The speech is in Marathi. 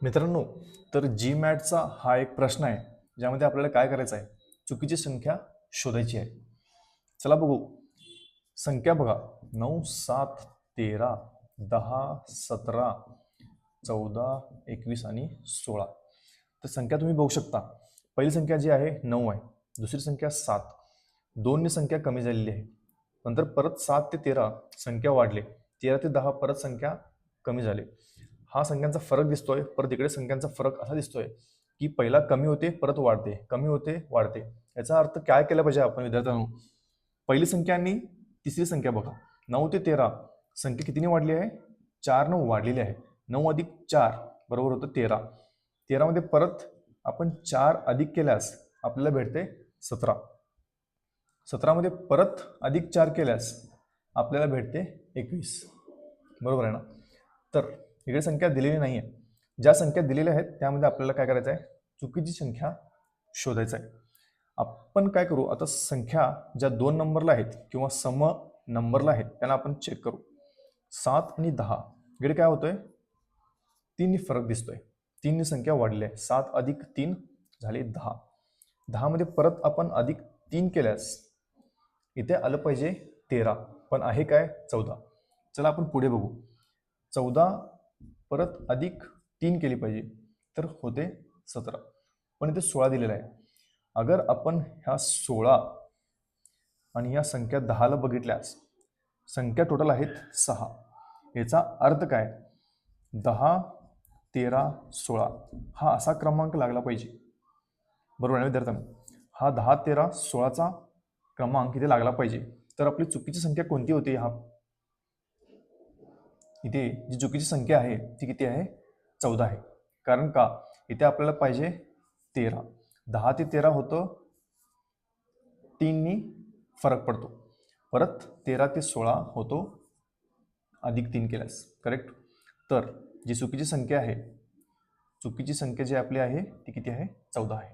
मित्रांनो, तर GMATचा हा एक प्रश्न आहे ज्यामध्ये आपल्याला काय करायचं आहे, चुकीची संख्या शोधायची आहे. चला बघू. संख्या बघा, 9, 7, 13, 10, 17, 14, 21 आणि 16. तर संख्या तुम्ही बघू शकता. पहिली संख्या जी आहे 9 आहे, दुसरी संख्या 7. 2 ने संख्या कमी झालेली आहे. नंतर परत 7 ते 13 संख्या वाढली, 13 ते 10 परत संख्या कमी झाली. हा संख्यांचा फरक दिसतोय. परत इकडे संख्यांचा फरक असा दिसतोय की पहिला कमी होते परत वाढते, कमी होते वाढते. याचा अर्थ काय केला पाहिजे आपण विद्यार्थ्यांनो? पहिली संख्या आणि तिसरी संख्या बघा, 9 ते 13 संख्या कितीने वाढली आहे? 4 ने वाढलेली आहे. 9 अधिक 4 बरोबर होतं 13. 13 मध्ये परत आपण 4 अधिक केल्यास आपल्याला भेटते 17. 17 मध्ये परत अधिक 4 केल्यास आपल्याला भेटते 21. बरोबर आहे ना? तर इकडे संख्या दिलेली नाही आहे. ज्या संख्या दिलेल्या आहेत त्यामध्ये आपल्याला काय करायचं आहे, चुकीची संख्या शोधायचं आहे. आपण काय करू, आता संख्या ज्या 2 नंबरला आहेत किंवा सम नंबरला आहेत त्यांना आपण चेक करू. 7 आणि 10 इकडे काय होतंय, 3 ने फरक दिसतोय. 3 ने संख्या वाढली आहे. 7 अधिक 3 झाले 10. 10 मध्ये परत आपण अधिक 3 केल्यास इथे आलं पाहिजे 13, पण आहे काय 14. चला आपण पुढे बघू. 14 परत अधिक 3 केली पाहिजे तर होते 17, पण इथे 16 दिलेला आहे. अगर आपण ह्या 16 आणि ह्या संख्या 10ला बघितल्यास संख्या टोटल आहेत 6. याचा अर्थ काय, 10, 13, 16 हा असा क्रमांक लागला पाहिजे. बरोबर आहे विद्यार्थ्यांनो? हा 10, 13, 16चा क्रमांक इथे लागला पाहिजे. तर आपली चुकीची संख्या कोणती होती? इथे जी चुकीची संख्या आहे ती किती आहे? 14 आहे. कारण का, इथे आपल्याला पाहिजे 13. 10 ते 13 होतं, 3 नी फरक पडतो. परत 13 ते 16 होतो अधिक 3 केल्यास. करेक्ट? तर जी चुकीची संख्या आहे, चुकीची संख्या जी आपली आहे ती किती आहे? 14 आहे.